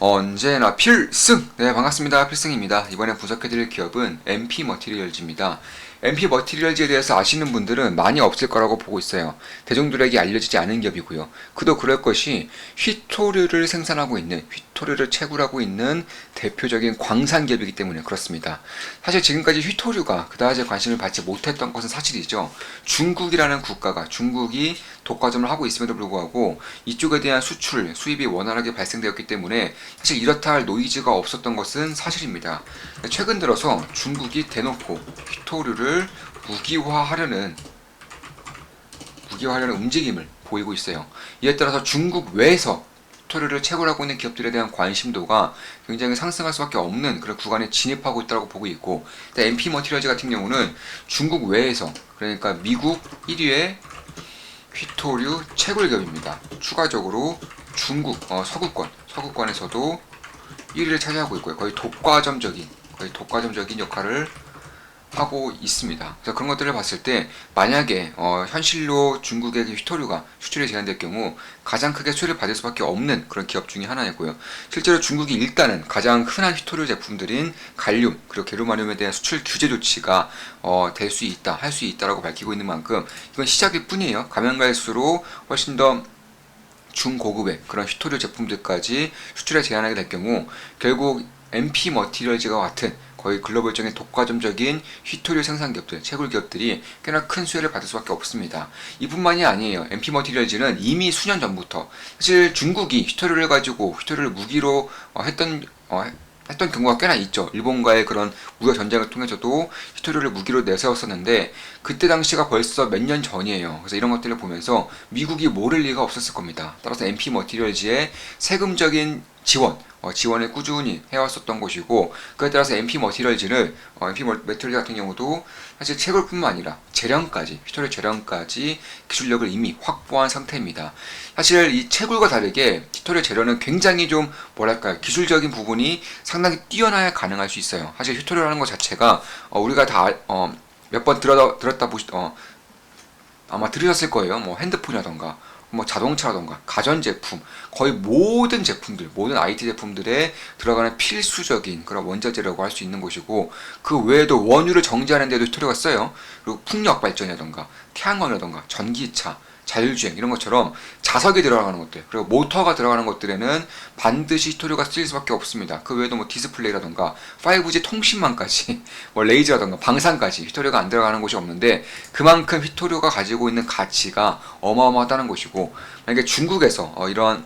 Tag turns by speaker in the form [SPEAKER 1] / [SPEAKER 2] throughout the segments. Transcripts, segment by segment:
[SPEAKER 1] 언제나 필승! 네, 반갑습니다. 필승입니다. 이번에 분석해드릴 기업은 MP 머티리얼즈입니다. MP 머티리얼즈에 대해서 아시는 분들은 많이 없을 거라고 보고 있어요. 대중들에게 알려지지 않은 기업이고요. 그도 그럴 것이 휘토류를 생산하고 있는, 휘토류를 채굴하고 있는 대표적인 광산 기업이기 때문에 그렇습니다. 사실 지금까지 휘토류가 그다지 관심을 받지 못했던 것은 사실이죠. 중국이라는 국가가, 중국이 독과점을 하고 있음에도 불구하고 이쪽에 대한 수출, 수입이 원활하게 발생되었기 때문에 사실 이렇다 할 노이즈가 없었던 것은 사실입니다. 최근 들어서 중국이 대놓고 휘토류를 무기화하려는 움직임을 보이고 있어요. 이에 따라서 중국 외에서 휘토류를 채굴하고 있는 기업들에 대한 관심도가 굉장히 상승할 수밖에 없는 그런 구간에 진입하고 있다고 보고 있고, MP 머티리얼즈 같은 경우는 중국 외에서, 그러니까 미국 1위의 휘토류 채굴 기업입니다. 추가적으로 중국 서구권에서도 1위를 차지하고 있고요. 거의 독과점적인 역할을 하고 있습니다. 그래서 그런 것들을 봤을 때 만약에 현실로 중국에게 휘토류가 수출이 제한될 경우 가장 크게 수혜를 받을 수밖에 없는 그런 기업 중에 하나이고요. 실제로 중국이 일단은 가장 흔한 휘토류 제품들인 갈륨 그리고 게르마늄에 대한 수출 규제 조치가 할 수 있다라고 밝히고 있는 만큼 이건 시작일 뿐이에요. 가면 갈수록 훨씬 더 중고급의 그런 휘토류 제품들까지 수출에 제한하게 될 경우 결국 MP 머티리얼즈와 같은 거의 글로벌적인 독과점적인 휘토류 생산 기업들, 채굴 기업들이 꽤나 큰 수혜를 받을 수밖에 없습니다. 이뿐만이 아니에요. MP 머티리얼즈는 이미 수년 전부터 사실 중국이 휘토류를 가지고 휘토류를 무기로 했던 경우가 꽤나 있죠. 일본과의 그런 무역 전쟁을 통해서도 휘토류를 무기로 내세웠었는데 그때 당시가 벌써 몇 년 전이에요. 그래서 이런 것들을 보면서 미국이 모를 리가 없었을 겁니다. 따라서 MP 머티리얼즈의 세금적인 지원을 꾸준히 해왔었던 것이고, 그에 따라서 MP 머티리얼즈는 MP 머티리얼즈 같은 경우도 사실 채굴뿐만 아니라 휘토류 재련까지 기술력을 이미 확보한 상태입니다. 사실 이 채굴과 다르게 휘토류 재련은 굉장히 좀 기술적인 부분이 상당히 뛰어나야 가능할 수 있어요. 사실 휘토류라는 것 자체가 우리가 다 몇 번 아마 들으셨을 거예요. 뭐 핸드폰이라던가 뭐 자동차라던가 가전제품, 거의 모든 제품들, 모든 IT 제품들에 들어가는 필수적인 그런 원자재라고 할 수 있는 것이고, 그 외에도 원유를 정제하는 데도 휘토류가 써요. 그리고 풍력 발전이라던가 태양광이라던가 전기차, 자율주행 이런 것처럼 자석이 들어가는 것들, 그리고 모터가 들어가는 것들에는 반드시 휘토류가 쓰일 수밖에 없습니다. 그 외에도 뭐 디스플레이라던가 5G 통신망까지 뭐 레이저라던가 방산까지 휘토류가 안 들어가는 곳이 없는데, 그만큼 휘토류가 가지고 있는 가치가 어마어마하다는 것이고, 만약에 중국에서 이런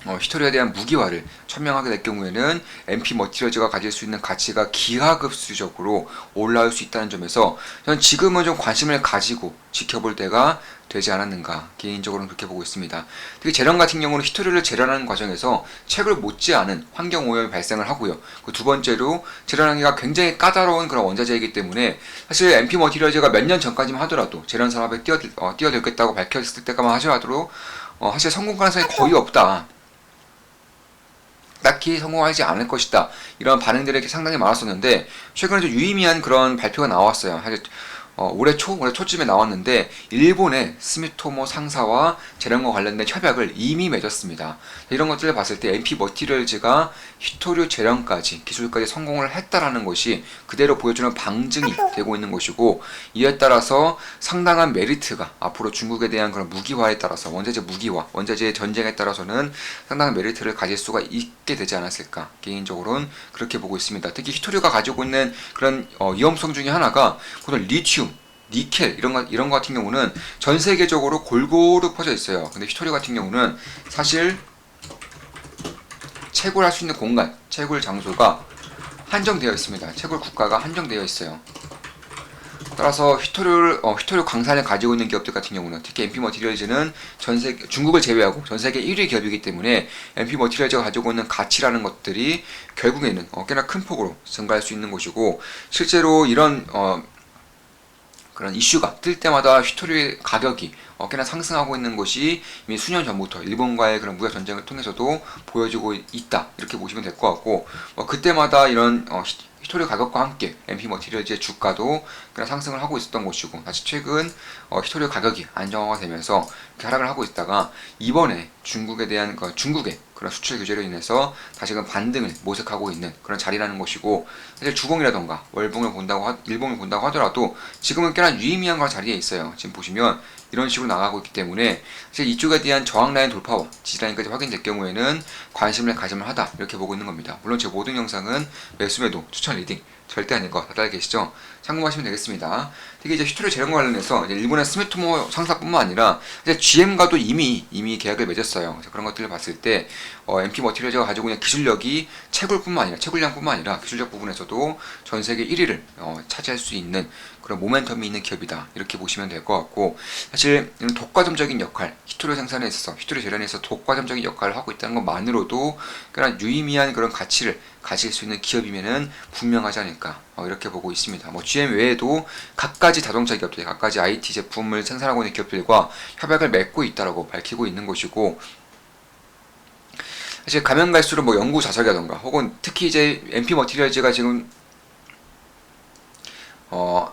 [SPEAKER 1] 휘토류에 대한 무기화를 천명하게 될 경우에는 MP 머티리얼즈가 가질 수 있는 가치가 기하급수적으로 올라올 수 있다는 점에서 저는 지금은 좀 관심을 가지고 지켜볼 때가 되지 않았는가, 개인적으로는 그렇게 보고 있습니다. 특히 재련 같은 경우는 휘토류를 재련하는 과정에서 채굴 못지않은 환경 오염이 발생을 하고요. 그 두 번째로 재련하기가 굉장히 까다로운 그런 원자재이기 때문에 사실 MP 머티리얼즈가 몇 년 전까지만 하더라도 재련 산업에 뛰어들겠다고 밝혔을 때까만 하더라도 사실 성공 가능성이 거의 없다, 딱히 성공하지 않을 것이다, 이런 반응들이 상당히 많았었는데, 최근에 좀 유의미한 그런 발표가 나왔어요. 사실 올해 초쯤에 나왔는데 일본의 스미토모 상사와 재련과 관련된 협약을 이미 맺었습니다. 이런 것들을 봤을 때 MP 머티리얼즈가 휘토류 재련까지 기술까지 성공을 했다라는 것이 그대로 보여주는 방증이 되고 있는 것이고, 이에 따라서 상당한 메리트가 앞으로 중국에 대한 그런 무기화에 따라서 원자재 무기화, 원자재 전쟁에 따라서는 상당한 메리트를 가질 수가 있게 되지 않았을까, 개인적으로는 그렇게 보고 있습니다. 특히 휘토류가 가지고 있는 그런 위험성 중에 하나가 오늘 리튬, 니켈 이런 거 같은 경우는 전 세계적으로 골고루 퍼져 있어요. 근데 휘토류 같은 경우는 사실 채굴할 수 있는 공간, 채굴 장소가 한정되어 있습니다. 채굴 국가가 한정되어 있어요. 따라서 휘토류 광산을 가지고 있는 기업들 같은 경우는, 특히 MP 머티리얼즈는 중국을 제외하고 전 세계 1위 기업이기 때문에 MP 머티리얼즈가 가지고 있는 가치라는 것들이 결국에는 꽤나 큰 폭으로 증가할 수 있는 것이고, 실제로 이런 그런 이슈가 뜰 때마다 휘토류의 가격이 꽤나 상승하고 있는 것이 이미 수년 전부터 일본과의 그런 무역 전쟁을 통해서도 보여지고 있다, 이렇게 보시면 될 것 같고, 그때마다 이런 휘토류 가격과 함께 MP 머티리얼즈의 주가도 꽤나 상승을 하고 있었던 것이고, 다시 최근 휘토류 가격이 안정화가 되면서 이렇게 하락을 하고 있다가 이번에 중국에 대한 중국의 그런 수출 규제로 인해서 다시금 반등을 모색하고 있는 그런 자리라는 것이고, 사실 주봉이라던가 월봉을 일봉을 본다고 하더라도 지금은 꽤나 유의미한 그런 자리에 있어요. 지금 보시면 이런 식으로 나가고 있기 때문에 사실 이쪽에 대한 저항 라인 돌파와 지지 라인까지 확인될 경우에는 관심을 가질만 하다, 이렇게 보고 있는 겁니다. 물론 제 모든 영상은 매수 매도 추천 리딩 절대 아닌 거 다들 알고 계시죠? 참고하시면 되겠습니다. 특히 이제 휘토리 재련과 관련해서 일본의 스미토모 상사뿐만 아니라 이제 GM과도 이미 계약을 맺었어요. 그래서 그런 것들을 봤을 때 MP 머티리얼즈가 가지고 있는 기술력이 채굴량뿐만 아니라 기술력 부분에서도 전 세계 1위를 차지할 수 있는 그런 모멘텀이 있는 기업이다, 이렇게 보시면 될 것 같고, 사실 이런 독과점적인 역할, 휘토리 생산에 있어서 휘토리 재련에 있어서 독과점적인 역할을 하고 있다는 것만으로도 꽤나 유의미한 그런 가치를 가질 수 있는 기업이면은 분명하지 않을까, 이렇게 보고 있습니다. GM 외에도 각가지 자동차 기업들, 각가지 IT 제품을 생산하고 있는 기업들과 협약을 맺고 있다라고 밝히고 있는 것이고, 사실 가면 갈수록 연구 자석이라던가 혹은 특히 이제 MP 머티리얼즈가 지금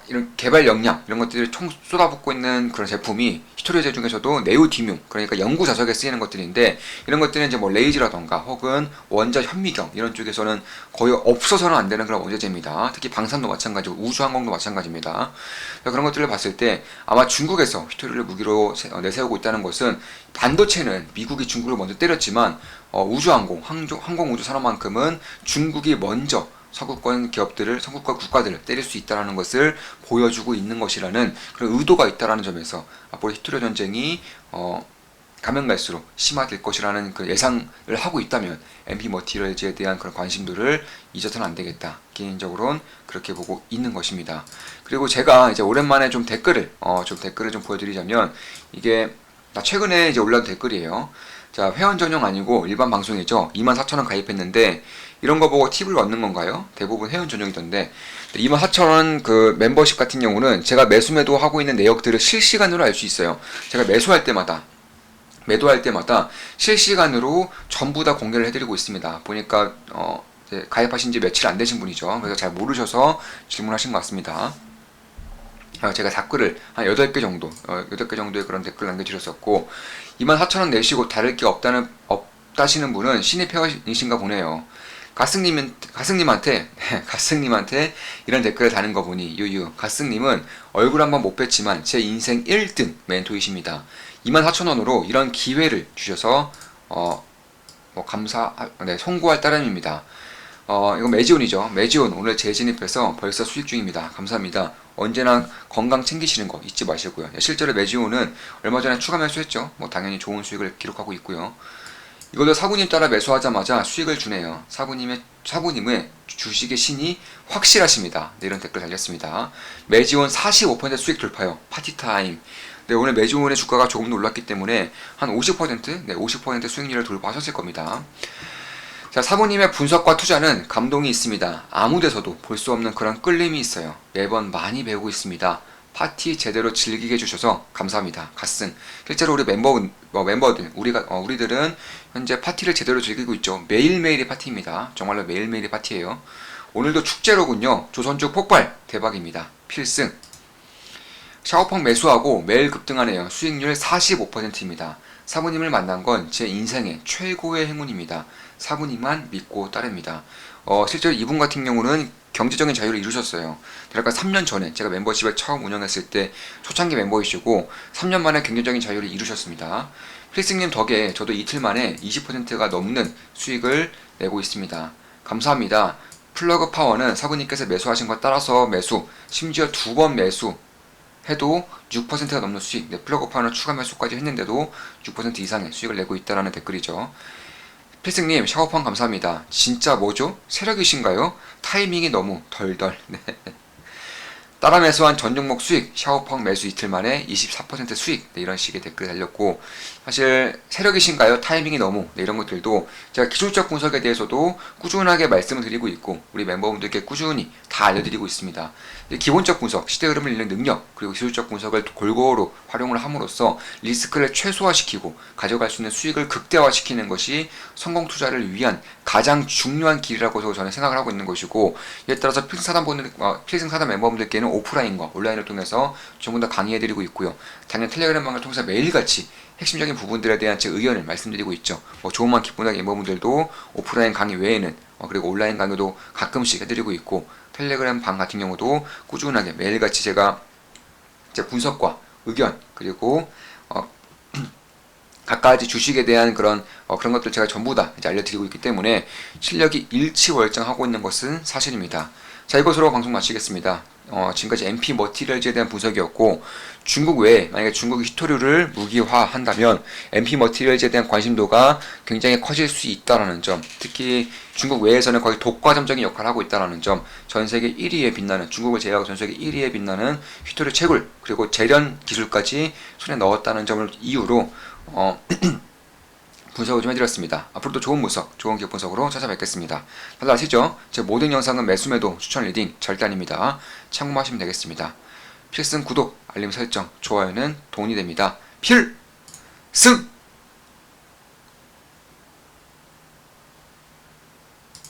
[SPEAKER 1] 이런 개발 역량 이런 것들을 총 쏟아붓고 있는 그런 제품이 히토리제 중에서도 네오디뮴, 그러니까 연구 자석에 쓰이는 것들인데, 이런 것들은 이제 레이즈라던가 혹은 원자 현미경 이런 쪽에서는 거의 없어서는 안 되는 그런 원자재입니다. 특히 방산도 마찬가지고 우주항공도 마찬가지입니다. 그런 것들을 봤을 때 아마 중국에서 히토리를 무기로 내세우고 있다는 것은, 반도체는 미국이 중국을 먼저 때렸지만 우주항공, 항공우주 산업만큼은 중국이 먼저 서구권 국가들을 때릴 수 있다는 것을 보여주고 있는 것이라는 그런 의도가 있다는 점에서 앞으로 히토리 전쟁이 가면 갈수록 심화될 것이라는 그 예상을 하고 있다면 MP 머티리얼즈에 대한 그런 관심도를 잊어서는 안 되겠다, 개인적으로는 그렇게 보고 있는 것입니다. 그리고 제가 이제 오랜만에 좀 댓글을 좀 보여드리자면, 이게 최근에 이제 올라온 댓글이에요. 자, 회원 전용 아니고 일반 방송이죠. 24,000원 가입했는데 이런 거 보고 팁을 얻는 건가요? 대부분 회원 전용이던데, 24,000원 그 멤버십 같은 경우는 제가 매수매도 하고 있는 내역들을 실시간으로 알 수 있어요. 제가 매도할 때마다 실시간으로 전부 다 공개를 해드리고 있습니다. 보니까 이제 가입하신 지 며칠 안 되신 분이죠. 그래서 잘 모르셔서 질문하신 것 같습니다. 제가 댓글을 한 8개 정도의 그런 댓글 남겨주셨었고, 24,000원 내시고 다를 게 없다시는 분은 신입 회원이신가 보네요. 가승님한테 이런 댓글을 다는 거 보니, 가승님은 얼굴 한번 못 뵀지만 제 인생 1등 멘토이십니다. 24,000원으로 이런 기회를 주셔서 송구할 따름입니다. 이거 매지온이죠. 매지온 오늘 재진입해서 벌써 수익 중입니다. 감사합니다. 언제나 건강 챙기시는 거 잊지 마시고요. 실제로 매지온은 얼마 전에 추가 매수했죠. 당연히 좋은 수익을 기록하고 있고요. 이것도 사부님 따라 매수하자마자 수익을 주네요. 사부님의 주식의 신이 확실하십니다. 네, 이런 댓글 달렸습니다. 매지온 45% 수익 돌파요. 파티타임. 네, 오늘 매지온의 주가가 조금 더 올랐기 때문에 한 50% 수익률을 돌파하셨을 겁니다. 자, 사부님의 분석과 투자는 감동이 있습니다. 아무 데서도 볼 수 없는 그런 끌림이 있어요. 매번 많이 배우고 있습니다. 파티 제대로 즐기게 해주셔서 감사합니다. 갓슨. 실제로 우리 멤버들, 우리들은 현재 파티를 제대로 즐기고 있죠. 매일매일의 파티입니다. 정말로 매일매일의 파티예요. 오늘도 축제로군요. 조선주 폭발 대박입니다. 필승. 샤오펑 매수하고 매일 급등하네요. 수익률 45%입니다. 사부님을 만난 건 제 인생의 최고의 행운입니다. 사부님만 믿고 따릅니다. 실제로 이분 같은 경우는 경제적인 자유를 이루셨어요. 그러니까 3년 전에 제가 멤버십을 처음 운영했을 때 초창기 멤버이시고 3년 만에 경제적인 자유를 이루셨습니다. 필승님 덕에 저도 이틀 만에 20%가 넘는 수익을 내고 있습니다. 감사합니다. 플러그 파워는 사부님께서 매수하신 것 따라서 매수, 심지어 2번 매수 해도 6%가 넘는 수익, 플러그 파워는 추가 매수까지 했는데도 6% 이상의 수익을 내고 있다는 댓글이죠. 필승님, 샤워판 감사합니다. 진짜 뭐죠? 세력이신가요? 타이밍이 너무 덜덜. 네. 따라 매수한 전 종목 수익, 샤오펑 매수 이틀 만에 24% 수익, 네, 이런 식의 댓글 달렸고, 사실 세력이신가요? 타이밍이 너무, 네, 이런 것들도 제가 기술적 분석에 대해서도 꾸준하게 말씀을 드리고 있고, 우리 멤버분들께 꾸준히 다 알려드리고 있습니다. 기본적 분석, 시대 흐름을 읽는 능력, 그리고 기술적 분석을 골고루 활용을 함으로써 리스크를 최소화시키고 가져갈 수 있는 수익을 극대화시키는 것이 성공 투자를 위한 가장 중요한 길이라고 저는 생각을 하고 있는 것이고, 이에 따라서 필승 사단 멤버분들께는 현재는 오프라인과 온라인을 통해서 전부 다 강의해드리고 있고요. 당연 텔레그램 방을 통해서 매일같이 핵심적인 부분들에 대한 제 의견을 말씀드리고 있죠. 좋은만 기쁜하게 멤버분들도 오프라인 강의 외에는 그리고 온라인 강의도 가끔씩 해드리고 있고, 텔레그램 방 같은 경우도 꾸준하게 매일같이 제가 제 분석과 의견, 그리고 각가지 주식에 대한 그런 것들 제가 전부 다 이제 알려드리고 있기 때문에 실력이 일치월장하고 있는 것은 사실입니다. 자, 이것으로 방송 마치겠습니다. 지금까지 MP 머티리얼즈에 대한 분석이었고, 중국 외에 만약에 중국이 히토류를 무기화한다면 MP 머티리얼즈에 대한 관심도가 굉장히 커질 수 있다는 점, 특히 중국 외에서는 거의 독과점적인 역할을 하고 있다는 점, 전세계 1위에 빛나는, 중국을 제외하고 전세계 1위에 빛나는 히토류 채굴, 그리고 재련 기술까지 손에 넣었다는 점을 이유로 분석을 좀 해드렸습니다. 앞으로도 좋은 분석, 좋은 기업 분석으로 찾아뵙겠습니다. 다들 아시죠? 제 모든 영상은 매수매도 추천 리딩 절대 아닙니다. 참고하시면 되겠습니다. 필승 구독, 알림 설정, 좋아요는 돈이 됩니다. 필승!